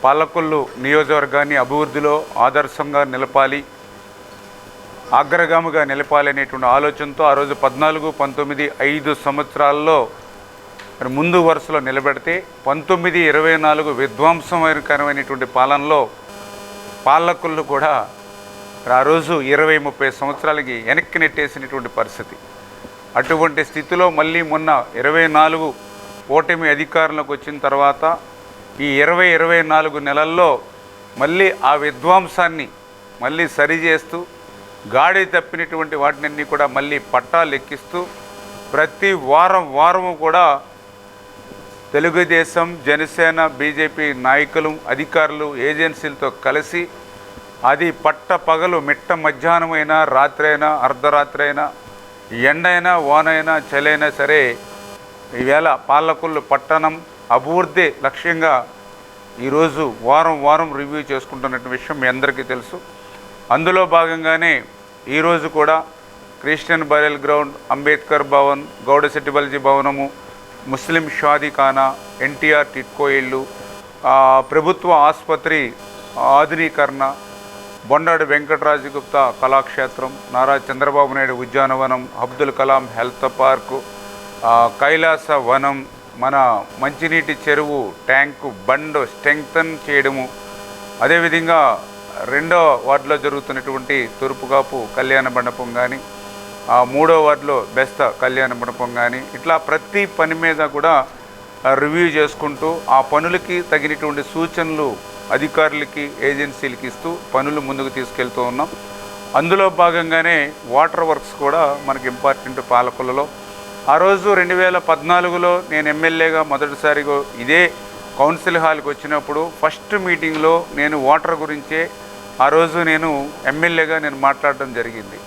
పాలకొల్లు నియోజకవర్గాన్ని అభివృద్ధిలో ఆదర్శంగా నిలపాలి, అగ్రగామిగా నిలపాలి అనేటువంటి ఆలోచనతో ఆ రోజు 14, 19, 5 సంవత్సరాల్లో ముందు వరుసలో నిలబెడితే 19, 24 విధ్వంసకరమైనటువంటి పాలనలో పాలకొల్లు కూడా ఆ రోజు 20, 30 సంవత్సరాలకి వెనక్కి నెట్టేసినటువంటి పరిస్థితి. అటువంటి స్థితిలో మళ్ళీ మొన్న 24 ఓటమి అధికారంలోకి వచ్చిన తర్వాత ఈ 20, 24 నెలల్లో మళ్ళీ ఆ విధ్వంసాన్ని మళ్ళీ సరిచేస్తూ గాడి తప్పినటువంటి వాటినన్నీ కూడా మళ్ళీ పట్టాలు ఎక్కిస్తూ ప్రతి వారము కూడా తెలుగుదేశం, జనసేన, బీజేపీ నాయకులు, అధికారులు, ఏజెన్సీలతో కలిసి అది పట్ట పగలు మిట్ట మధ్యాహ్నమైనా, రాత్రి అయినా, అర్ధరాత్రి అయినా, ఎండైనా, వానైనా, చలైనా సరే ఈవేళ పాలకొల్లు పట్టణం అభివృద్ధి లక్ష్యంగా ఈరోజు వారం రివ్యూ చేసుకుంటున్న విషయం మీ అందరికీ తెలుసు. అందులో భాగంగానే ఈరోజు కూడా Christian burial ground, Ambedkar Bhavan, గౌడశెట్టిబల్జీ భవనము, ముస్లిం షాదీఖానా, ఎన్టీఆర్ టిట్కో ఇళ్ళు, ప్రభుత్వ ఆసుపత్రి ఆధునీకరణ, బొండాడి వెంకటరాజు గుప్తా కళాక్షేత్రం, నారా చంద్రబాబు నాయుడు ఉద్యానవనం, అబ్దుల్ కలాం హెల్త్ పార్కు, కైలాస వనం, మన మంచినీటి చెరువు ట్యాంకు బండ్ స్ట్రెంగ్తన్ చేయడము, అదేవిధంగా 2వ వార్డులో జరుగుతున్నటువంటి తూర్పుకాపు కళ్యాణ మండపం కానీ, 3వ వార్డులో బెస్త కళ్యాణ మండపం కానీ, ఇట్లా ప్రతి పని మీద కూడా రివ్యూ చేసుకుంటూ ఆ పనులకి తగినటువంటి సూచనలు అధికారులకి, ఏజెన్సీలకి ఇస్తూ పనులు ముందుకు తీసుకెళ్తూ ఉన్నాం. అందులో భాగంగానే వాటర్ వర్క్స్ కూడా మనకి ఇంపార్టెంట్ పాలకొల్లులో. ఆ రోజు 2014లో నేను ఎమ్మెల్యేగా మొదటిసారిగా ఇదే కౌన్సిల్ హాల్కి వచ్చినప్పుడు ఫస్ట్ మీటింగ్లో నేను వాటర్ గురించే ఆ రోజు నేను ఎమ్మెల్యేగా మాట్లాడడం జరిగింది.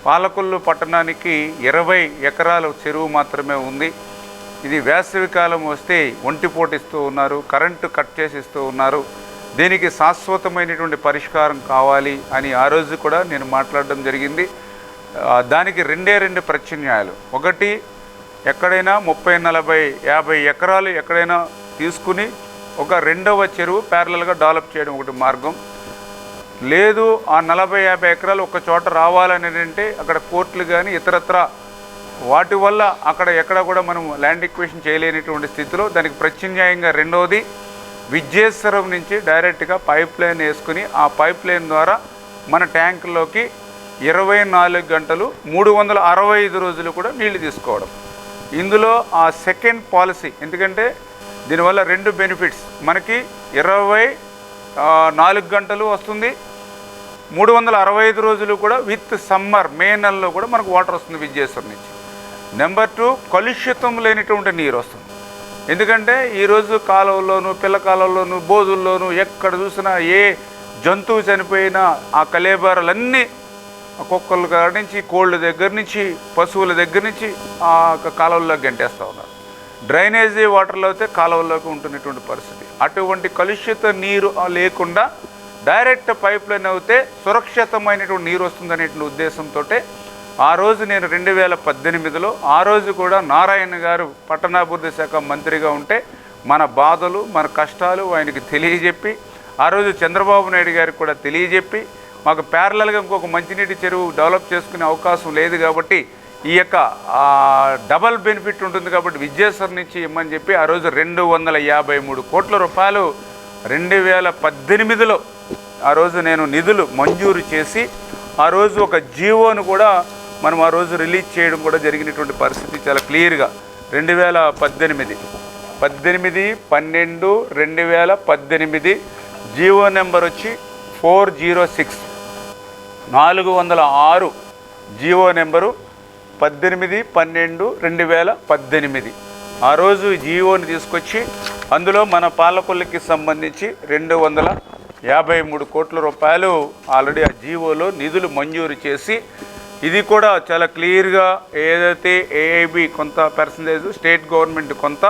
పాలకొల్లు పట్టణానికి 20 ఎకరాల చెరువు మాత్రమే ఉంది. ఇది వేసవికాలం వస్తే ఒంటిపోటిస్తూ ఉన్నారు, కరెంటు కట్ చేసిస్తూ ఉన్నారు. దీనికి శాశ్వతమైనటువంటి పరిష్కారం కావాలి అని ఆ రోజు కూడా నేను మాట్లాడడం జరిగింది. దానికి 2 ప్రత్యామ్నాయాలు. ఒకటి, ఎక్కడైనా 30, 40, 50 ఎకరాలు ఎక్కడైనా తీసుకుని ఒక 2వ చెరువు ప్యారలల్గా డెవలప్ చేయడం ఒకటి మార్గం. లేదు ఆ 40, 50 ఎకరాలు ఒక చోట రావాలని అంటే అక్కడ కోర్టులు కానీ ఇతరత్ర వాటి వల్ల అక్కడ ఎక్కడ కూడా మనం ల్యాండ్ ఎక్విజిషన్ చేయలేనటువంటి స్థితిలో దానికి ప్రత్యామ్నాయంగా 2వది విజయేశ్వరం నుంచి డైరెక్ట్గా పైప్ లైన్ వేసుకుని ఆ పైప్ లైన్ ద్వారా మన ట్యాంకుల్లోకి 24 గంటలు 365 రోజులు కూడా నీళ్లు తీసుకోవడం. ఇందులో ఆ సెకండ్ పాలసీ, ఎందుకంటే దీనివల్ల 2 బెనిఫిట్స్, మనకి 24 గంటలు వస్తుంది, 365 రోజులు కూడా విత్ సమ్మర్ మే నెలలో కూడా మనకు వాటర్ వస్తుంది విజయేశ్వరం నుంచి. నెంబర్ 2, కలుషితం లేనిటువంటి నీరు వస్తుంది. ఎందుకంటే ఈరోజు కాలువల్లోనూ, పిల్ల కాలువల్లోనూ, బోధుల్లోనూ ఎక్కడ చూసినా ఏ జంతువు చనిపోయినా ఆ కలేబరాలన్నీ కుక్కల దగ్గర నుంచి, కోళ్ళ దగ్గర నుంచి, పశువుల దగ్గర నుంచి ఆ కాలువల్లోకి గంటేస్తూ ఉన్నారు. డ్రైనేజీ వాటర్లో అయితే కాలువల్లోకి ఉంటున్నటువంటి పరిస్థితి. అటువంటి కలుషిత నీరు లేకుండా డైరెక్ట్ పైప్ లైన్ అయితే సురక్షితమైనటువంటి నీరు వస్తుందనేటువంటి ఉద్దేశంతో ఆ రోజు నేను 2018లో ఆ రోజు కూడా నారాయణ గారు పట్టణాభివృద్ధి శాఖ మంత్రిగా ఉంటే మన బాధలు, మన కష్టాలు ఆయనకి తెలియజెప్పి, ఆ రోజు చంద్రబాబు నాయుడు గారికి కూడా తెలియజెప్పి, మాకు ప్యారలల్గా ఇంకొక మంచినీటి చెరువు డెవలప్ చేసుకునే అవకాశం లేదు కాబట్టి ఈ యొక్క డబల్ బెనిఫిట్ ఉంటుంది కాబట్టి విజయేశ్వరం నుంచి ఇమ్మని చెప్పి ఆ రోజు 253 కోట్ల రూపాయలు 2018లో ఆ రోజు నేను నిధులు మంజూరు చేసి ఆ రోజు ఒక జీవోను కూడా మనం ఆ రోజు రిలీజ్ చేయడం కూడా జరిగినటువంటి పరిస్థితి చాలా క్లియర్గా. 18/12/2018 జీవో నెంబర్ వచ్చి 406 406 జీవో నెంబరు 18/12/2018. ఆ రోజు జీవోని తీసుకొచ్చి అందులో మన పాలకొల్లుకి సంబంధించి 253 కోట్ల రూపాయలు ఆల్రెడీ ఆ జీవోలో నిధులు మంజూరు చేసి, ఇది కూడా చాలా క్లియర్గా ఏదైతే ఏఐబి కొంత పర్సంటేజ్, స్టేట్ గవర్నమెంట్ కొంత,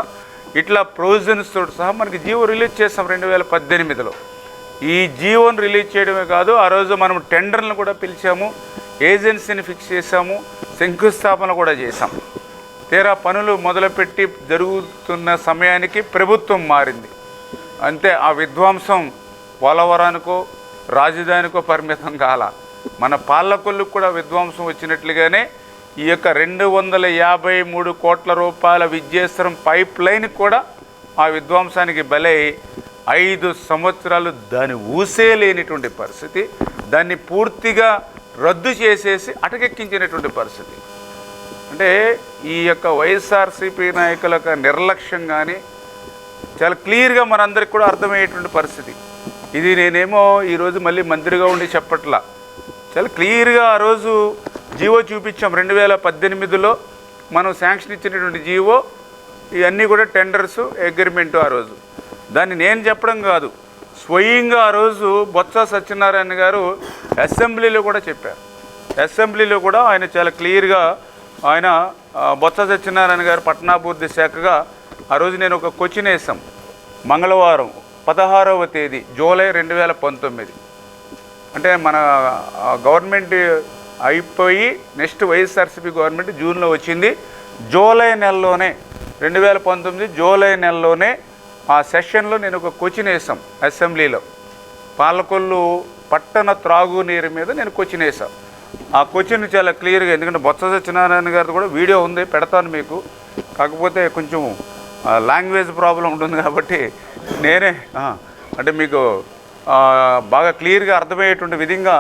ఇట్లా ప్రొవిజన్స్ తోటి సహా మనకి జీవో రిలీజ్ చేస్తాం 2018లో. ఈ జీవోని రిలీజ్ చేయడమే కాదు, ఆ రోజు మనం టెండర్లను కూడా పిలిచాము, ఏజెన్సీని ఫిక్స్ చేశాము, శంకుస్థాపన కూడా చేశాం. తీరా పనులు మొదలుపెట్టి జరుగుతున్న సమయానికి ప్రభుత్వం మారింది. అంతే, ఆ విధ్వంసం పోలవరానికో రాజధానికో పరిమితం కాల, మన పాలకొల్లుకు కూడా విధ్వంసం వచ్చినట్లుగానే ఈ యొక్క 253 కోట్ల రూపాయల విద్యేశ్వరం పైప్ లైన్ కూడా ఆ విధ్వంసానికి బలై 5 సంవత్సరాలు దాని ఊసే లేనిటువంటి పరిస్థితి, దాన్ని పూర్తిగా రద్దు చేసేసి అటకెక్కించినటువంటి పరిస్థితి. అంటే ఈ యొక్క వైఎస్ఆర్సీపీ నాయకుల యొక్క నిర్లక్ష్యం కానీ చాలా క్లియర్గా మనందరికి కూడా అర్థమయ్యేటువంటి పరిస్థితి. ఇది నేనేమో ఈరోజు మళ్ళీ మంత్రిగా ఉండి చెప్పట్లా, చాలా క్లియర్గా ఆ రోజు జీవో చూపించాం. 2018లో మనం శాంక్షన్ ఇచ్చినటువంటి జీవో, ఇవన్నీ కూడా టెండర్స్ అగ్రిమెంటు. ఆ రోజు దాన్ని నేను చెప్పడం కాదు, స్వయంగా ఆ రోజు బొత్స సత్యనారాయణ గారు అసెంబ్లీలో కూడా చెప్పారు. అసెంబ్లీలో కూడా ఆయన చాలా క్లియర్గా, ఆయన బొత్స సత్యనారాయణ గారు పట్టణాభివృద్ధి శాఖగా ఆ రోజు నేను ఒక క్వశ్చన్ వేసాం. మంగళవారం 16వ తేదీ జూలై 2019, అంటే మన గవర్నమెంట్ అయిపోయి నెక్స్ట్ వైఎస్ఆర్సీపీ గవర్నమెంట్ జూన్లో వచ్చింది. జూలై నెలలోనే 2019 జూలై నెలలోనే ఆ సెషన్లో నేను ఒక క్వశ్చన్ వేసాం అసెంబ్లీలో. పాలకొల్లు పట్టణ త్రాగునీరు మీద నేను క్వశ్చన్ వేసాను. ఆ క్వశ్చన్ చాలా క్లియర్గా, ఎందుకంటే బొత్స సత్యనారాయణ గారిది కూడా వీడియో ఉంది, పెడతాను మీకు. కాకపోతే కొంచెం లాంగ్వేజ్ ప్రాబ్లం ఉంటుంది కాబట్టి నేనే అంటే మీకు బాగా క్లియర్గా అర్థమయ్యేటువంటి విధంగా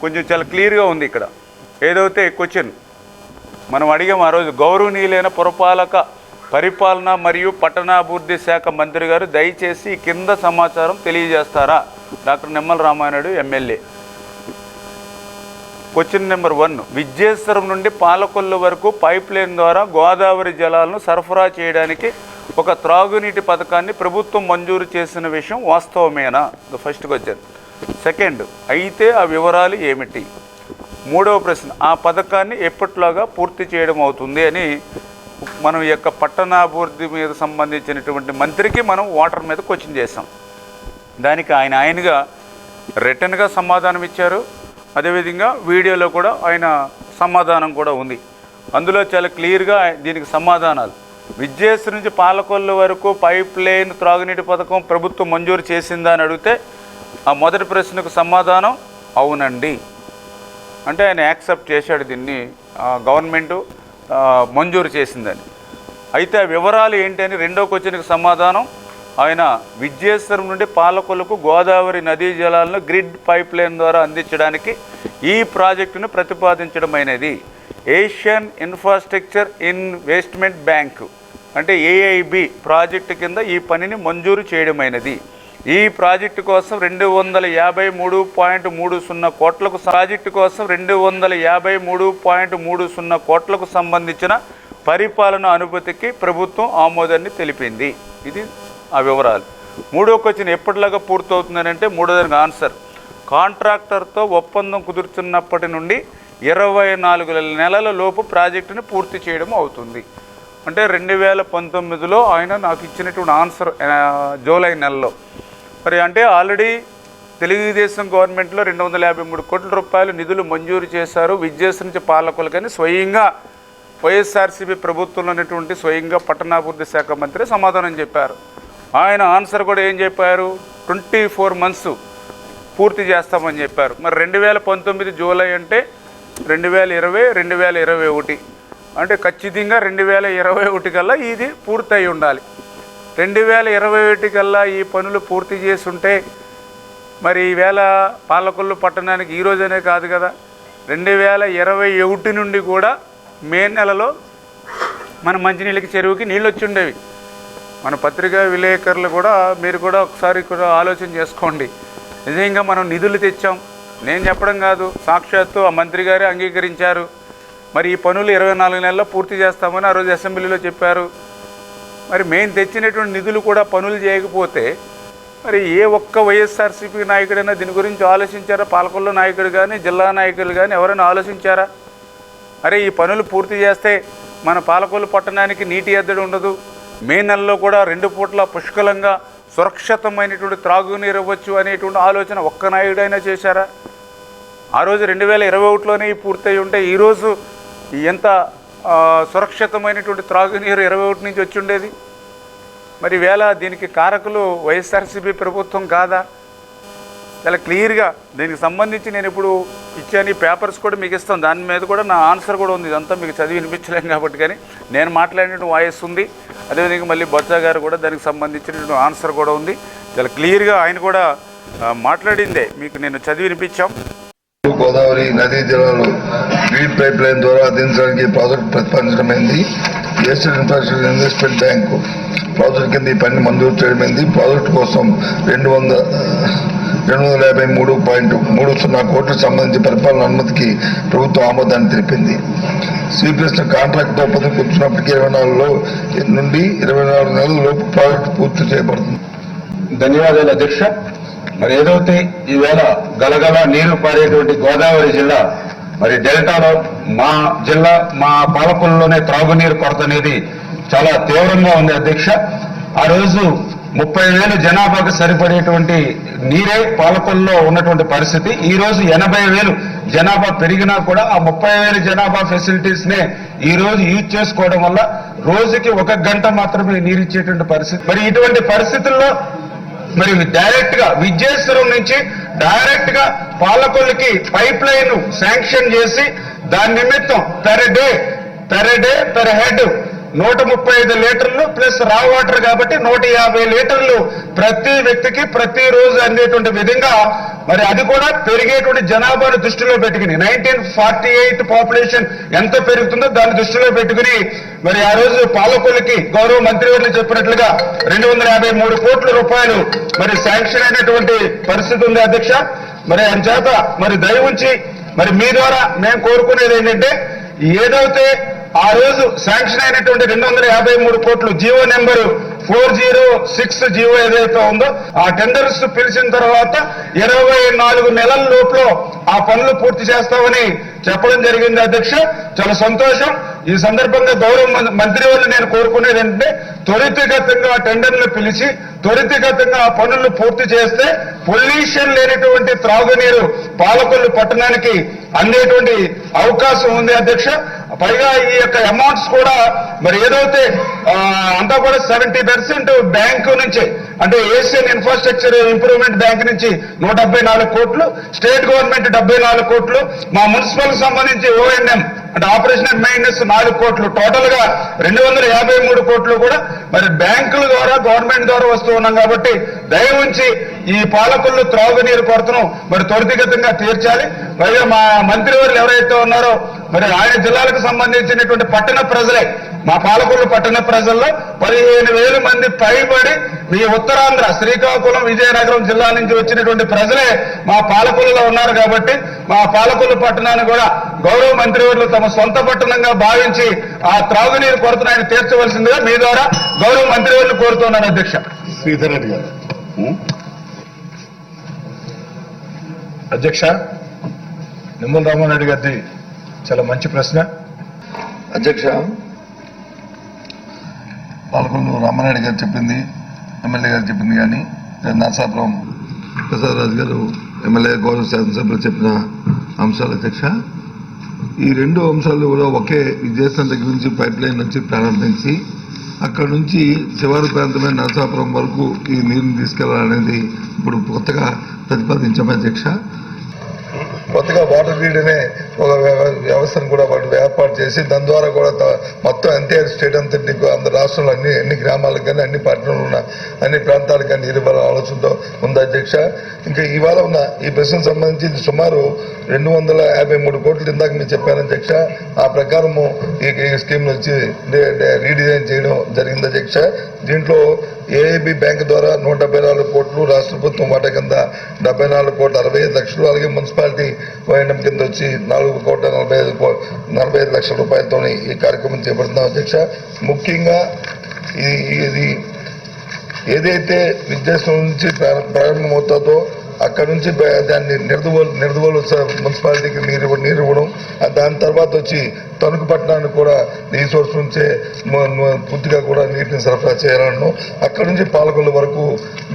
కొంచెం చాలా క్లియర్గా ఉంది ఇక్కడ. ఏదైతే క్వశ్చన్ మనం అడిగాం ఆ రోజు, గౌరవనీయులైన పురపాలక పరిపాలన మరియు పట్టణాభివృద్ధి శాఖ మంత్రి గారు దయచేసి కింద సమాచారం తెలియజేస్తారా? Doctor Nimmala Ramanaidu MLA. Question number 1, Vidyeswaram నుండి పాలకొల్లు వరకు పైప్ లైన్ ద్వారా గోదావరి జలాలను సరఫరా చేయడానికి ఒక త్రాగునీటి పథకాన్ని ప్రభుత్వం మంజూరు చేసిన విషయం వాస్తవమేనా? The first question. సెకండ్, అయితే ఆ వివరాలు ఏమిటి? మూడవ ప్రశ్న, ఆ పథకాన్ని ఎప్పట్లాగా పూర్తి చేయడం అవుతుంది అని మనం ఈ యొక్క పట్టణాభివృద్ధి మీద సంబంధించినటువంటి మంత్రికి మనం వాటర్ మీద క్వశ్చన్ చేసాం. దానికి ఆయనగా రిటర్న్గా సమాధానం ఇచ్చారు. అదేవిధంగా వీడియోలో కూడా ఆయన సమాధానం కూడా ఉంది. అందులో చాలా క్లియర్గా దీనికి సమాధానాలు, విద్యేశ్వరం నుంచి పాలకొల్లు వరకు పైప్ లైన్ త్రాగునీటి పథకం ప్రభుత్వం మంజూరు చేసిందా అని అడిగితే ఆ మొదటి ప్రశ్నకు సమాధానం అవునండి, అంటే ఆయన యాక్సెప్ట్ చేశాడు, దీన్ని గవర్నమెంటు మంజూరు చేసిందని. అయితే ఆ వివరాలు ఏంటి అని రెండో క్వశ్చన్కి సమాధానం ఆయన, విద్యేశ్వరం నుండి పాలకొల్లుకు గోదావరి నదీ జలాలను గ్రిడ్ పైప్ లైన్ ద్వారా అందించడానికి ఈ ప్రాజెక్టును ప్రతిపాదించడమైనది. ఏషియన్ ఇన్ఫ్రాస్ట్రక్చర్ ఇన్వెస్ట్మెంట్ బ్యాంకు అంటే ఏఐబి ప్రాజెక్టు కింద ఈ పనిని మంజూరు చేయడమైనది. ఈ ప్రాజెక్టు కోసం 253.30 కోట్లకు ప్రాజెక్టు కోసం 253.30 కోట్లకు సంబంధించిన పరిపాలన అనుమతికి ప్రభుత్వం ఆమోదాన్ని తెలిపింది. ఇది ఆ వివరాలు. మూడో క్వశ్చన్, ఎప్పటిలాగా పూర్తవుతుందని అంటే మూడో దానికి ఆన్సర్, కాంట్రాక్టర్తో ఒప్పందం కుదుర్చున్నప్పటి నుండి 24 నెలల లోపు ప్రాజెక్టుని పూర్తి చేయడం అవుతుంది. అంటే 2019లో ఆయన నాకు ఇచ్చినటువంటి ఆన్సర్ జూలై నెలలో. మరి అంటే ఆల్రెడీ తెలుగుదేశం గవర్నమెంట్లో 253 కోట్ల రూపాయలు నిధులు మంజూరు చేశారు విద్యేశ్వరం నుంచి పాలకులు, కానీ స్వయంగా వైఎస్ఆర్సీపీ ప్రభుత్వంలో ఉన్నటువంటి స్వయంగా పట్టణాభివృద్ధి శాఖ మంత్రి సమాధానం చెప్పారు. ఆయన ఆన్సర్ కూడా ఏం చెప్పారు, 24 మంత్స్ పూర్తి చేస్తామని చెప్పారు. మరి 2019 జూలై అంటే 2020, 2021 అంటే ఖచ్చితంగా 2021 కల్లా ఇది పూర్తయి ఉండాలి. 2021 కల్లా ఈ పనులు పూర్తి చేసి ఉంటే మరి ఈవేళ పాలకొల్లు పట్టణానికి ఈరోజనే కాదు కదా, 2021 నుండి కూడా మే నెలలో మన మంచినీళ్ళకి చెరువుకి నీళ్ళు వచ్చి ఉండేవి. మన పత్రికా విలేకరులు కూడా మీరు కూడా ఒకసారి కూడా ఆలోచన చేసుకోండి. నిజంగా మనం నిధులు తెచ్చాం, నేను చెప్పడం కాదు, సాక్షాత్తు ఆ మంత్రి గారే అంగీకరించారు. మరి ఈ పనులు 24 నెలల్లో పూర్తి చేస్తామని ఆ రోజు అసెంబ్లీలో చెప్పారు. మరి మేము తెచ్చినటువంటి నిధులు కూడా పనులు చేయకపోతే మరి ఏ ఒక్క వైఎస్ఆర్సీపీ నాయకుడైనా దీని గురించి ఆలోచించారా? పాలకొల్లు నాయకుడు కానీ జిల్లా నాయకులు కానీ ఎవరైనా ఆలోచించారా? అరే ఈ పనులు పూర్తి చేస్తే మన పాలకొల్లు పట్టణానికి నీటి ఎద్దడి ఉండదు, మే నెలలో కూడా 2 పూట్ల పుష్కలంగా సురక్షితమైనటువంటి త్రాగునీరు ఇవ్వచ్చు అనేటువంటి ఆలోచన ఒక్క నాయుడైనా చేశారా? ఆ రోజు 2021లోనే పూర్తయి ఉంటే ఈరోజు ఎంత సురక్షితమైనటువంటి త్రాగునీరు 21 నుంచి వచ్చి ఉండేది. మరి వేళ దీనికి కారకులు వైఎస్ఆర్సీపీ ప్రభుత్వం కాదా? చాలా క్లియర్గా దీనికి సంబంధించి నేను ఇప్పుడు ఇచ్చాను, పేపర్స్ కూడా మీకు ఇస్తాను, దాని మీద కూడా నా ఆన్సర్ కూడా ఉంది. ఇదంతా మీకు చదివి వినిపించలేము కాబట్టి, కానీ నేను మాట్లాడినటువంటి వాయిస్ ఉంది. అదేవిధంగా మళ్ళీ బొత్స గారు కూడా దానికి సంబంధించినటువంటి ఆన్సర్ కూడా ఉంది. చాలా క్లియర్గా ఆయన కూడా మాట్లాడిందే మీకు నేను చదివి వినిపించాం. గోదావరి నదీ జలాలు గ్రీడ్ పైప్ లైన్ ద్వారా అందించడానికి ప్రాజెక్టు ప్రతిపాదించడమైంది. Estate infrastructure investment bank project కింద ఈ పని మంజూరు చేయడమైంది. ప్రాజెక్టు కోసం 253.30 కోట్లకు సంబంధించి పరిపాలన అనుమతికి ప్రభుత్వం ఆమోదాన్ని తెలిపింది. శ్రీకృష్ణ కాంట్రాక్ట్తో ఒప్పందం కూర్చున్నప్పటికీ 24 నుండి 24 నెలల లోపు ప్రాజెక్టు పూర్తి చేయబడుతుంది. ధన్యవాదాలు అధ్యక్ష. మరి ఏదైతే ఈవేళ గలగల నీరు పారేటువంటి గోదావరి జిల్లా, మరి డెల్టాలో మా జిల్లా మా పాలకుల్లోనే త్రాగునీరు కొరత అనేది చాలా తీవ్రంగా ఉంది అధ్యక్ష. ఆ రోజు 30,000 జనాభాకు సరిపడేటువంటి నీరే పాలకుల్లో ఉన్నటువంటి పరిస్థితి. ఈ రోజు 80,000 జనాభా పెరిగినా కూడా ఆ 30,000 జనాభా ఫెసిలిటీస్ నే ఈ రోజు యూజ్ చేసుకోవడం వల్ల రోజుకి 1 గంట మాత్రమే నీరు ఇచ్చేటువంటి పరిస్థితి. మరి ఇటువంటి పరిస్థితుల్లో మరి డైరెక్ట్ గా విజయేశ్వరం నుంచి డైరెక్ట్ గా పాలకొల్లుకి పైప్ లైన్ శాంక్షన్ చేసి దాని నిమిత్తం పెర్ హెడ్ 135 లీటర్లు ప్లస్ రా వాటర్ కాబట్టి 150 లీటర్లు ప్రతి వ్యక్తికి ప్రతిరోజు అందేటువంటి విధంగా, మరి అది కూడా పెరిగేటువంటి జనాభాను దృష్టిలో పెట్టుకుని 1948 పాపులేషన్ ఎంత పెరుగుతుందో దాన్ని దృష్టిలో పెట్టుకుని మరి ఆ రోజు పాలకొల్లుకి గౌరవ మంత్రివర్యులు చెప్పినట్లుగా 253 కోట్ల రూపాయలు మరి శాంక్షన్ అయినటువంటి పరిస్థితి ఉంది అధ్యక్ష. మరి అంచేత మరి దయ ఉంచి మరి మీ ద్వారా మేము కోరుకునేది ఏంటంటే, ఏదైతే ఆ రోజు శాంక్షన్ అయినటువంటి 253 కోట్లు జీవో నెంబరు 406 జీవో ఏదైతే ఉందో ఆ టెండర్స్ పిలిచిన తర్వాత 24 నెలల లోపల ఆ పనులు పూర్తి చేస్తామని చెప్పడం జరిగింది అధ్యక్ష. చాలా సంతోషం. ఈ సందర్భంగా గౌరవ మంత్రి వాళ్ళు నేను కోరుకునేది ఏంటంటే, త్వరితగతంగా టెండర్లు పిలిచి త్వరితగతంగా ఆ పనులు పూర్తి చేస్తే పొల్యూషన్ లేనటువంటి త్రాగునీరు పాలకొల్లు పట్టణానికి అందేటువంటి అవకాశం ఉంది అధ్యక్ష. పైగా ఈ యొక్క అమౌంట్స్ కూడా మరి ఏదైతే అంతా కూడా 70% బ్యాంకు నుంచి, అంటే ఏషియన్ ఇన్ఫ్రాస్ట్రక్చర్ ఇంప్రూవ్మెంట్ బ్యాంక్ నుంచి 174 కోట్లు, స్టేట్ గవర్నమెంట్ 74 కోట్లు, మా మున్సిపల్ సంబంధించి ఓఎన్ఎం అంటే ఆపరేషన్ అండ్ మెయింటెనెన్స్ 4 కోట్లు, టోటల్ గా 253 కోట్లు కూడా మరి బ్యాంకుల ద్వారా గవర్నమెంట్ ద్వారా వస్తూ ఉన్నాం. కాబట్టి దయ ఉంచి ఈ పాలకులు త్రాగునీరు కొరతను మరి త్వరితగతంగా తీర్చాలి. పైగా మా మంత్రివర్యులు ఎవరైతే ఉన్నారో మరి ఆయన జిల్లాలకు సంబంధించినటువంటి పట్టణ ప్రజలే, మా పాలకొల్లు పట్టణ ప్రజల్లో 15,000 మంది పైబడి మీ ఉత్తరాంధ్ర శ్రీకాకుళం విజయనగరం జిల్లా నుంచి వచ్చినటువంటి ప్రజలే మా పాలకొల్లులో ఉన్నారు. కాబట్టి మా పాలకొల్లు పట్టణాన్ని కూడా గౌరవ మంత్రివర్యులు తమ సొంత పట్టణంగా భావించి ఆ త్రాగునీరు కొరతను ఆయన తీర్చవలసిందిగా మీ ద్వారా గౌరవ మంత్రివర్యులు కోరుతున్నాను అధ్యక్ష. శ్రీధర్ రెడ్డి గారు. అధ్యక్ష, నిమ్మల రామారెడ్డి గారిది చాలా మంచి ప్రశ్న. అధ్యక్ష, పాలకొల్లు రామారెడ్డి గారు చెప్పింది, ఎమ్మెల్యే గారు చెప్పింది, కానీ నరసాపురం ప్రసాద్ రాజు గారు ఎమ్మెల్యే గౌరవ శాసనసభ్యులు చెప్పిన అంశాలు అధ్యక్ష. ఈ 2 అంశాలు కూడా ఒకే విజయస్థానం దగ్గర నుంచి పైప్ లైన్ నుంచి ప్రారంభించి అక్కడ నుంచి శివారు ప్రాంతమైన నరసాపురం వరకు ఈ నీరుని తీసుకెళ్లాలనేది ఇప్పుడు కొత్తగా ప్రతిపాదించాము అధ్యక్ష. కొత్తగా వాటర్ గ్రిడ్ అనే ఒక వ్యవస్థను కూడా వాళ్ళు ఏర్పాటు చేసి దాని ద్వారా కూడా మొత్తం ఎన్టీఆర్ స్టేట్ అంతటి అందరు రాష్ట్రంలో అన్ని గ్రామాలకు కానీ అన్ని పట్టణంలో ఉన్న అన్ని ప్రాంతాలకు కానీ నీరు ఇవ్వాలని ఆలోచనతో ఉంది అధ్యక్ష. ఇంకా ఇవాళ ఉన్న ఈ ప్రశ్నకు సంబంధించి సుమారు 253 కోట్లు ఇందాక మీరు చెప్పాను అధ్యక్ష. ఆ ప్రకారము ఈ స్కీమ్ వచ్చి రీడిజైన్ చేయడం జరిగింది అధ్యక్ష. దీంట్లో ఏఐబి బ్యాంక్ ద్వారా 174 కోట్లు, రాష్ట్ర ప్రభుత్వం వాటా కింద 74 కోట్ల 65 లక్షలు, అలాగే మున్సిపాలిటీ ఓఎన్ఎం కింద వచ్చి 4,45 లక్షల రూపాయలతో ఈ కార్యక్రమం చేపడుతున్నాం అధ్యక్ష. ముఖ్యంగా ఇది ఏదైతే విద్యాసం నుంచి ప్రారంభమవుతుందో అక్కడ నుంచి దాన్ని నిర్దవోలు మున్సిపాలిటీకి నీరు ఇవ్వడం, దాని తర్వాత వచ్చి తణుకు పట్టణానికి కూడా ఈ సోర్స్ నుంచే పూర్తిగా కూడా నీటిని సరఫరా చేయాలన్నాం. అక్కడ నుంచి పాలకొల్లు వరకు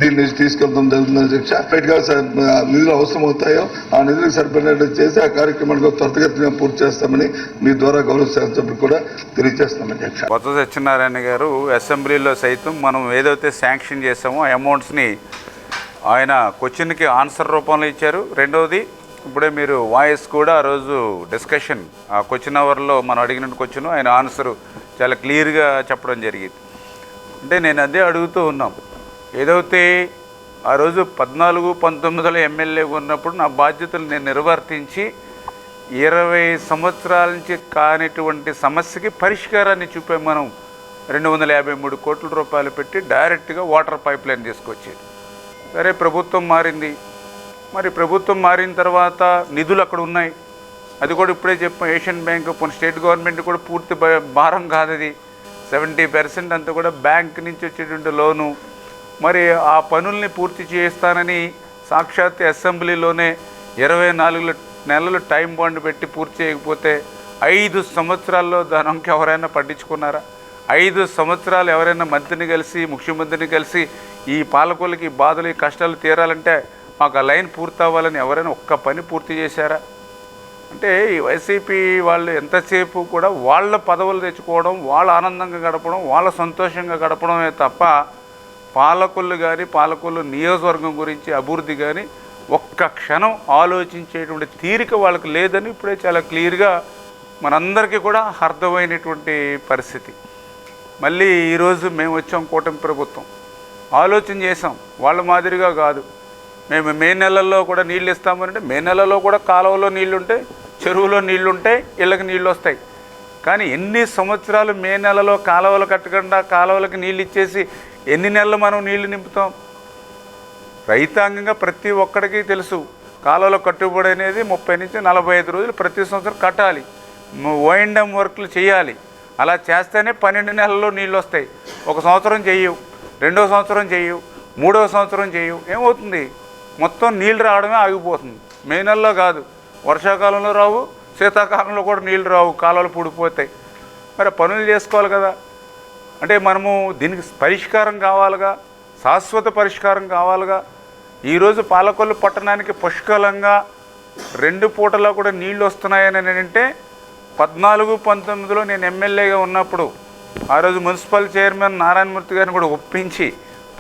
దీన్ని తీసుకెళ్తాం జరుగుతుంది అధ్యక్ష. గా నిధులు అవసరం అవుతాయో ఆ నిధులకు సరిపడినట్టు చేసి ఆ కార్యక్రమానికి త్వరితగతిన పూర్తి చేస్తామని మీ ద్వారా గౌరవ శాసనసభ్యులు కూడా తెలియజేస్తాం అధ్యక్ష. బొత్స సత్యనారాయణ గారు అసెంబ్లీలో సైతం మనం ఏదైతే శాంక్షన్ చేసామో ఆ అమౌంట్స్ని ఆయన క్వశ్చన్కి ఆన్సర్ రూపంలో ఇచ్చారు. రెండవది ఇప్పుడే మీరు వాయిస్ కూడా ఆ రోజు డిస్కషన్ ఆ క్వశ్చన్ అవర్లో మనం అడిగిన క్వశ్చన్ ఆయన ఆన్సరు చాలా క్లియర్గా చెప్పడం జరిగింది. అంటే నేను అదే అడుగుతూ ఉన్నాం, ఏదైతే ఆ రోజు 14-19లో ఎమ్మెల్యేగా ఉన్నప్పుడు నా బాధ్యతలు నేను నిర్వర్తించి 20 సంవత్సరాల నుంచి కానిటువంటి సమస్యకి పరిష్కారాన్ని చూపే మనం 253 కోట్ల రూపాయలు పెట్టి డైరెక్ట్గా వాటర్ పైప్ లైన్ తీసుకొచ్చేది. సరే ప్రభుత్వం మారింది, మరి ప్రభుత్వం మారిన తర్వాత నిధులు అక్కడ ఉన్నాయి. అది కూడా ఇప్పుడే చెప్పాం, ఏషియన్ బ్యాంక్ స్టేట్ గవర్నమెంట్ కూడా పూర్తి భారం కాదు, అది 70% అంతా కూడా బ్యాంక్ నుంచి వచ్చేటువంటి లోను. మరి ఆ పనుల్ని పూర్తి చేస్తానని సాక్షాత్ అసెంబ్లీలోనే 24 నెలలు టైం బాండ్ పెట్టి పూర్తి చేయకపోతే 5 సంవత్సరాల్లో దానికి ఎవరైనా పట్టించుకున్నారా? 5 సంవత్సరాలు ఎవరైనా మంత్రిని కలిసి ముఖ్యమంత్రిని కలిసి ఈ పాలకులకి బాధలు ఈ కష్టాలు తీరాలంటే మాకు ఆ లైన్ పూర్తి అవ్వాలని ఎవరైనా ఒక్క పని పూర్తి చేశారా? అంటే ఈ వైసీపీ వాళ్ళు ఎంతసేపు కూడా వాళ్ళ పదవులు తెచ్చుకోవడం, వాళ్ళ ఆనందంగా గడపడం, వాళ్ళ సంతోషంగా గడపడమే తప్ప పాలకులు కానీ పాలకులు నియోజకవర్గం గురించి అభివృద్ధి కానీ ఒక్క క్షణం ఆలోచించేటువంటి తీరిక వాళ్ళకి లేదని ఇప్పుడే చాలా క్లియర్గా మనందరికీ కూడా అర్థమైనటువంటి పరిస్థితి. మళ్ళీ ఈరోజు మేము వచ్చాం కూటమి ప్రభుత్వం, ఆలోచన చేసాం, వాళ్ళ మాదిరిగా కాదు. మేము మే నెలల్లో కూడా నీళ్ళు ఇస్తామంటే మే నెలలో కూడా కాలువలో నీళ్ళు ఉంటాయి, చెరువులో నీళ్ళు ఉంటాయి, ఇళ్ళకి నీళ్ళు వస్తాయి. కానీ ఎన్ని సంవత్సరాలు మే నెలలో కాలువలు కట్టకుండా కాలువలకి నీళ్ళు ఇచ్చేసి ఎన్ని నెలలు మనం నీళ్లు నింపుతాం? రైతాంగంగా ప్రతి ఒక్కడికి తెలుసు, కాలువలో కట్టుబడి అనేది 30 నుంచి 45 రోజులు ప్రతి సంవత్సరం కట్టాలి, ఓఎండ్ఎం వర్క్లు చేయాలి. అలా చేస్తేనే 12 నెలల్లో నీళ్ళు వస్తాయి. ఒక సంవత్సరం చెయ్యవు, 2వ సంవత్సరం చెయ్యవు, 3వ సంవత్సరం చెయ్యవు, ఏమవుతుంది? మొత్తం నీళ్ళు రావడమే ఆగిపోతుంది. మే నెలలో కాదు, వర్షాకాలంలో రావు, శీతాకాలంలో కూడా నీళ్ళు రావు, కాలువలు పూడిపోతాయి. మరి పనులు చేసుకోవాలి కదా. అంటే మనము దీనికి పరిష్కారం కావాలిగా, శాశ్వత పరిష్కారం కావాలిగా. ఈరోజు పాలకొల్లు పట్టణానికి పుష్కలంగా 2 పూటలా కూడా నీళ్ళు వస్తున్నాయని అంటే 14-19లో నేను ఎమ్మెల్యేగా ఉన్నప్పుడు ఆ రోజు మున్సిపల్ చైర్మన్ నారాయణమూర్తి గారిని కూడా ఒప్పించి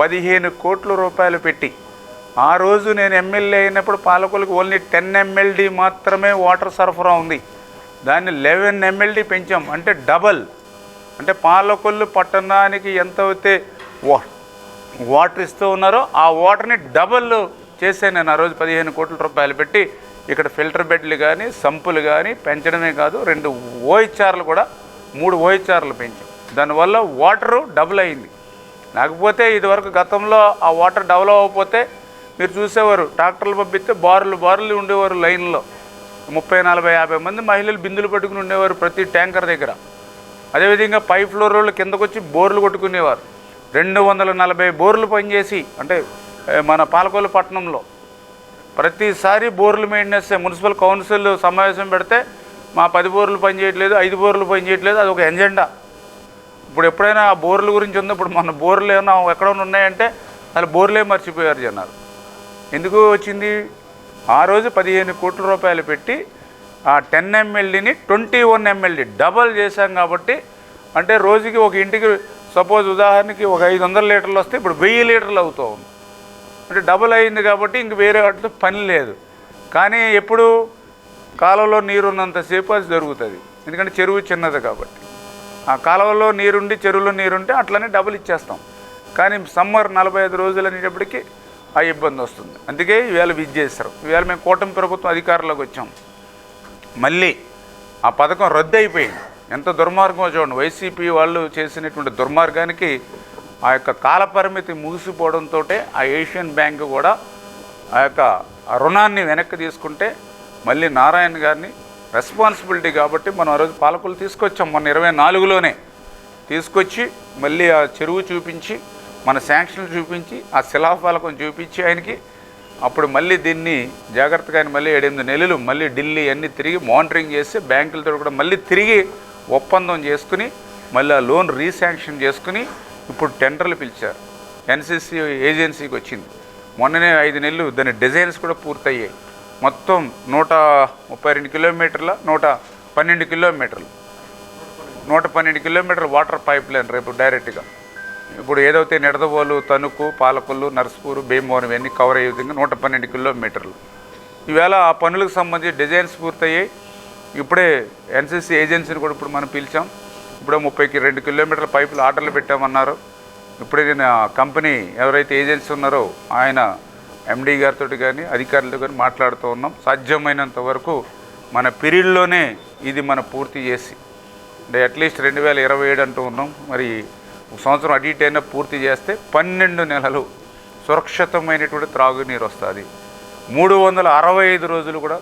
15 కోట్ల రూపాయలు పెట్టి ఆ రోజు నేను ఎమ్మెల్యే అయినప్పుడు పాలకొల్లుకి ఓన్లీ 10 MLD మాత్రమే వాటర్ సరఫరా ఉంది. దాన్ని 11 MLD పెంచాం, అంటే డబల్. అంటే పాలకొల్లు పట్టణానికి ఎంత అయితే వాటర్ ఇస్తూ ఉన్నారో ఆ వాటర్ని డబల్ చేశాను నేను ఆ రోజు 15 కోట్ల రూపాయలు పెట్టి. ఇక్కడ ఫిల్టర్ బెడ్లు కానీ సంపులు కానీ పెంచడమే కాదు, 2 ఓహెచ్ఆర్లు కూడా 3 ఓహెచ్ఆర్లు పెంచాం. దానివల్ల వాటరు డబుల్ అయింది. లేకపోతే ఇదివరకు గతంలో ఆ వాటర్ డెవలప్ అవ్వకపోతే మీరు చూసేవారు, ట్రాక్టర్లు పంపిస్తే బారులు ఉండేవారు లైన్లో, 30, 40, 50 మంది మహిళలు బిందులు పట్టుకుని ఉండేవారు ప్రతి ట్యాంకర్ దగ్గర. అదేవిధంగా పై ఫ్లోర్ వాళ్ళు కిందకు వచ్చి బోర్లు కొట్టుకునేవారు. 240 బోర్లు పనిచేసి, అంటే మన పాలకొల్లు పట్టణంలో ప్రతిసారి బోర్లు మెయింటెనెన్స్ మున్సిపల్ కౌన్సిల్ సమావేశం పెడితే మా 10 బోర్లు పనిచేయట్లేదు, 5 బోర్లు పనిచేయట్లేదు, అది ఒక ఎజెండా. ఇప్పుడు ఎప్పుడైనా ఆ బోర్ల గురించి ఉంది, ఇప్పుడు మన బోర్లు ఏమైనా ఎక్కడైనా ఉన్నాయంటే అసలు బోర్లే మర్చిపోయారు జనాలు. ఎందుకు వచ్చింది? ఆ రోజు 15 కోట్ల రూపాయలు పెట్టి ఆ 10 MLDని 21 MLD డబల్ చేశాం. కాబట్టి అంటే రోజుకి ఒక ఇంటికి సపోజ్ ఉదాహరణకి ఒక 500 లీటర్లు వస్తే ఇప్పుడు 1000 లీటర్లు అవుతూ ఉంది. అంటే డబుల్ అయింది కాబట్టి ఇంక వేరే వాటితో పని లేదు. కానీ ఎప్పుడు కాలువలో నీరు ఉన్నంతసేపు అది జరుగుతుంది, ఎందుకంటే చెరువు చిన్నది కాబట్టి. ఆ కాలువలో నీరుండి చెరువులో నీరుంటే అట్లనే డబుల్ ఇచ్చేస్తాం. కానీ సమ్మర్ 45 రోజులు అనేటప్పటికీ ఆ ఇబ్బంది వస్తుంది. అందుకే ఈవేళ చేస్తారు. ఈవేళ మేము కూటమి ప్రభుత్వం అధికారంలోకి వచ్చాం, మళ్ళీ ఆ పథకం రద్దు అయిపోయింది. ఎంత దుర్మార్గమో చూడండి. వైసీపీ వాళ్ళు చేసినటువంటి దుర్మార్గానికి ఆ యొక్క కాలపరిమితి ముగిసిపోవడంతో ఆ ఏషియన్ బ్యాంకు కూడా ఆ యొక్క రుణాన్ని వెనక్కి తీసుకుంటే మళ్ళీ నారాయణ గారిని రెస్పాన్సిబిలిటీ కాబట్టి మనం ఆ రోజు పాలకులు తీసుకొచ్చాం. మొన్న 24లోనే తీసుకొచ్చి మళ్ళీ ఆ చెరువు చూపించి, మన శాంక్షన్లు చూపించి, ఆ శిలాఫలకం చూపించి ఆయనకి అప్పుడు మళ్ళీ దీన్ని జాగ్రత్తగా మళ్ళీ 7-8 నెలలు మళ్ళీ ఢిల్లీ అన్నీ తిరిగి మానిటరింగ్ చేసి బ్యాంకులతో కూడా మళ్ళీ తిరిగి ఒప్పందం చేసుకుని మళ్ళీ ఆ లోన్ రీశాంక్షన్ చేసుకుని ఇప్పుడు టెండర్లు పిలిచారు. ఎన్సీసీ ఏజెన్సీకి వచ్చింది. మొన్ననే 5 నెలలు దాని డిజైన్స్ కూడా పూర్తయ్యాయి. మొత్తం 132 కిలోమీటర్ల 112 కిలోమీటర్లు 112 కిలోమీటర్ల వాటర్ పైప్ లైన్ రేపు డైరెక్ట్గా ఇప్పుడు ఏదైతే నిడదవోలు, తణుకు, పాలకొల్లు, నర్సపూరు, భీమవరం ఇవన్నీ కవర్ అయ్యే విధంగా 112 కిలోమీటర్లు. ఈవేళ ఆ పనులకు సంబంధించి డిజైన్స్ పూర్తయ్యాయి. ఇప్పుడే ఎన్సీసీ ఏజెన్సీని కూడా ఇప్పుడు మనం పిలిచాం. ఇప్పుడే 32 కిలోమీటర్ల పైపులు ఆర్డర్లు పెట్టామన్నారు. ఇప్పుడే నేను కంపెనీ ఎవరైతే ఏజెన్సీ ఉన్నారో ఆయన ఎండీ గారితో కానీ అధికారులతో కానీ మాట్లాడుతూ ఉన్నాం. సాధ్యమైనంత వరకు మన పీరియడ్లోనే ఇది మనం పూర్తి చేసి అంటే అట్లీస్ట్ 2027 అంటూ ఉన్నాం. మరి ఒక సంవత్సరం అటు ఇటు అయినా పూర్తి చేస్తే 12 నెలలు సురక్షితమైనటువంటి త్రాగునీరు వస్తుంది. 365 రోజులు కూడా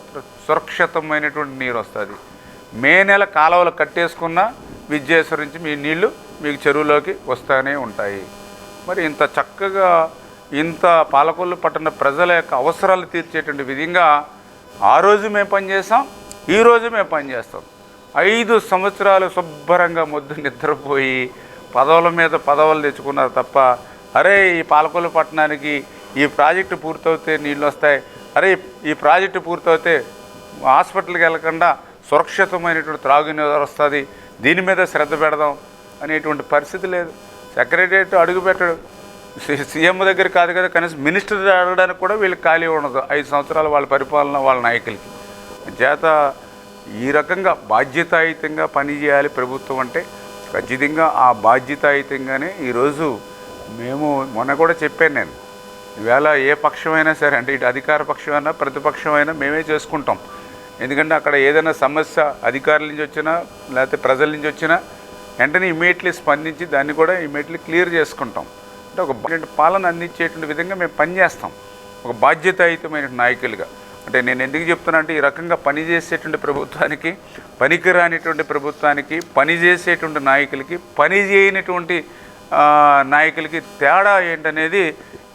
సురక్షితమైనటువంటి నీరు వస్తుంది. మే నెల కాలువలు కట్టేసుకున్న విద్యేశ్వర నుంచి మీ నీళ్లు మీకు చెరువులోకి వస్తూనే ఉంటాయి. మరి ఇంత చక్కగా ఇంత పాలకొల్లు పట్టణ ప్రజల యొక్క అవసరాలు తీర్చేటువంటి విధంగా ఆ రోజు మేము పనిచేస్తాం, ఈరోజు మేము పనిచేస్తాం. 5 సంవత్సరాలు శుభ్రంగా మొద్దు నిద్రపోయి పదవుల మీద పదవులు తెచ్చుకున్నారు తప్ప అరే ఈ పాలకొల్లు పట్టణానికి ఈ ప్రాజెక్టు పూర్తవుతే నీళ్ళు వస్తాయి, అరే ఈ ప్రాజెక్టు పూర్తవుతే హాస్పిటల్కి వెళ్ళకుండా సురక్షితమైనటువంటి త్రాగునీరు వస్తుంది, దీని మీద శ్రద్ధ పెడదాం అనేటువంటి పరిస్థితి లేదు. సెక్రటరియట్ అడుగు పెట్టడు, సీఎం దగ్గర కాదు కదా, కనీసం మినిస్టర్ అడగడానికి కూడా వీళ్ళకి ఖాళీ ఉండదు. 5 సంవత్సరాలు వాళ్ళ పరిపాలన వాళ్ళ నాయకులకి చేత ఈ రకంగా బాధ్యతాయుతంగా పనిచేయాలి ప్రభుత్వం అంటే. ఖచ్చితంగా ఆ బాధ్యతాయుతంగానే ఈరోజు మేము మొన్న కూడా చెప్పాను నేను, ఈవేళ ఏ పక్షమైనా సరే అంటే ఇటు అధికార పక్షమైనా ప్రతిపక్షమైనా మేమే చేసుకుంటాం. ఎందుకంటే అక్కడ ఏదైనా సమస్య అధికారుల నుంచి వచ్చినా లేకపోతే ప్రజల నుంచి వచ్చినా వెంటనే ఇమీడియట్లీ స్పందించి దాన్ని కూడా ఇమీడియట్లీ క్లియర్ చేసుకుంటాం. అంటే ఒక పాలన అందించేటువంటి విధంగా మేము పనిచేస్తాం ఒక బాధ్యతాయుతమైన నాయకులుగా. అంటే నేను ఎందుకు చెప్తున్నా అంటే ఈ రకంగా పనిచేసేటువంటి ప్రభుత్వానికి, పనికిరానిటువంటి ప్రభుత్వానికి, పనిచేసేటువంటి నాయకులకి, పని చేయనటువంటి నాయకులకి తేడా ఏంటనేది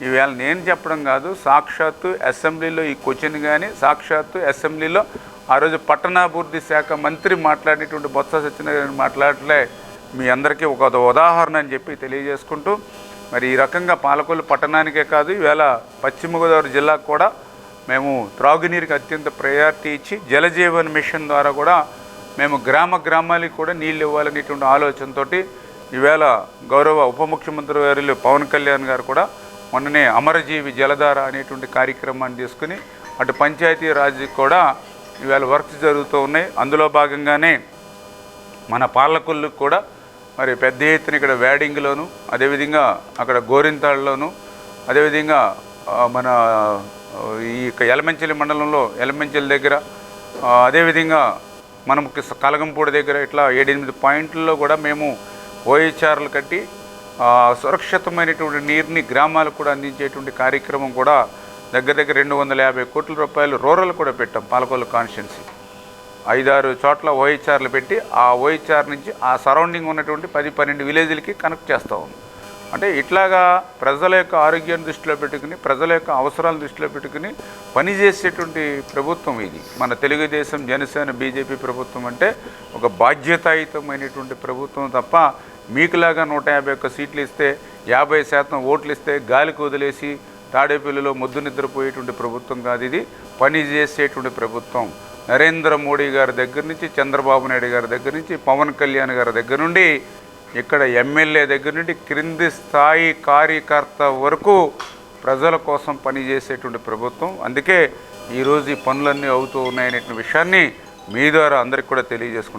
ఈవేళ నేను చెప్పడం కాదు. సాక్షాత్తు అసెంబ్లీలో ఈ క్వశ్చన్ కానీ సాక్షాత్తు అసెంబ్లీలో ఆ రోజు పట్టణాభివృద్ధి శాఖ మంత్రి మాట్లాడినటువంటి బొత్స సత్యనారాయణ మాట్లాడలే మీ అందరికీ ఒక ఉదాహరణ అని చెప్పి తెలియజేసుకుంటూ మరి ఈ రకంగా పాలకొల్లు పట్టణానికే కాదు ఈవేళ పశ్చిమ గోదావరి జిల్లాకు కూడా మేము త్రాగునీరుకి అత్యంత ప్రయారిటీ ఇచ్చి జలజీవన్ మిషన్ ద్వారా కూడా మేము గ్రామాలకు కూడా నీళ్ళు ఇవ్వాలనేటువంటి ఆలోచనతో ఈవేళ గౌరవ ఉప ముఖ్యమంత్రి గారు పవన్ కళ్యాణ్ గారు కూడా మొన్ననే అమరజీవి జలధార అనేటువంటి కార్యక్రమాన్ని తీసుకుని అటు పంచాయతీ రాజ్ కూడా ఈవేళ వర్క్స్ జరుగుతూ ఉన్నాయి. అందులో భాగంగానే మన పాలకొల్లుకు కూడా మరి పెద్ద ఎత్తున ఇక్కడ వేడింగ్లోను, అదేవిధంగా అక్కడ గోరింతాళ్ళలోను, అదేవిధంగా మన ఈ ఎలమంచిలి మండలంలో ఎలమంచిలి దగ్గర, అదేవిధంగా మనకి కలగంపూడి దగ్గర ఇట్లా 7-8 పాయింట్లలో కూడా మేము ఓహెచ్ఆర్లు కట్టి సురక్షితమైనటువంటి నీరుని గ్రామాలకు కూడా అందించేటువంటి కార్యక్రమం కూడా దగ్గర 250 కోట్ల రూపాయలు రూరల్ కూడా పెట్టాం. పాలకొల్లు కాన్స్టిట్యున్సీ 5-6 చోట్ల ఓహెచ్ఆర్లు పెట్టి ఆ ఓహెచ్ఆర్ నుంచి ఆ సరౌండింగ్ ఉన్నటువంటి 10-12 విలేజ్లకి కనెక్ట్ చేస్తూ ఉన్నాం. అంటే ఇట్లాగా ప్రజల యొక్క ఆరోగ్యాన్ని దృష్టిలో పెట్టుకుని, ప్రజల యొక్క అవసరాలను దృష్టిలో పెట్టుకుని పనిచేసేటువంటి ప్రభుత్వం ఇది. మన తెలుగుదేశం, జనసేన, బీజేపీ ప్రభుత్వం అంటే ఒక బాధ్యతాయుతమైనటువంటి ప్రభుత్వం తప్ప మీకులాగా 151 సీట్లు ఇస్తే 50% ఓట్లు ఇస్తే గాలికి వదిలేసి తాడేపల్లిలో మొద్దు నిద్రపోయేటువంటి ప్రభుత్వం కాదు. ఇది పనిచేసేటువంటి ప్రభుత్వం. నరేంద్ర మోడీ గారి దగ్గర నుంచి, చంద్రబాబు నాయుడు గారి దగ్గర నుంచి, పవన్ కళ్యాణ్ గారి దగ్గర నుండి, ఇక్కడ ఎమ్మెల్యే దగ్గర నుండి క్రింది స్థాయి కార్యకర్త వరకు ప్రజల కోసం పనిచేసేటువంటి ప్రభుత్వం. అందుకే ఈరోజు ఈ పనులన్నీ అవుతూ ఉన్నాయనే విషయాన్ని మీ ద్వారా అందరికీ కూడా తెలియజేసుకుంటాం.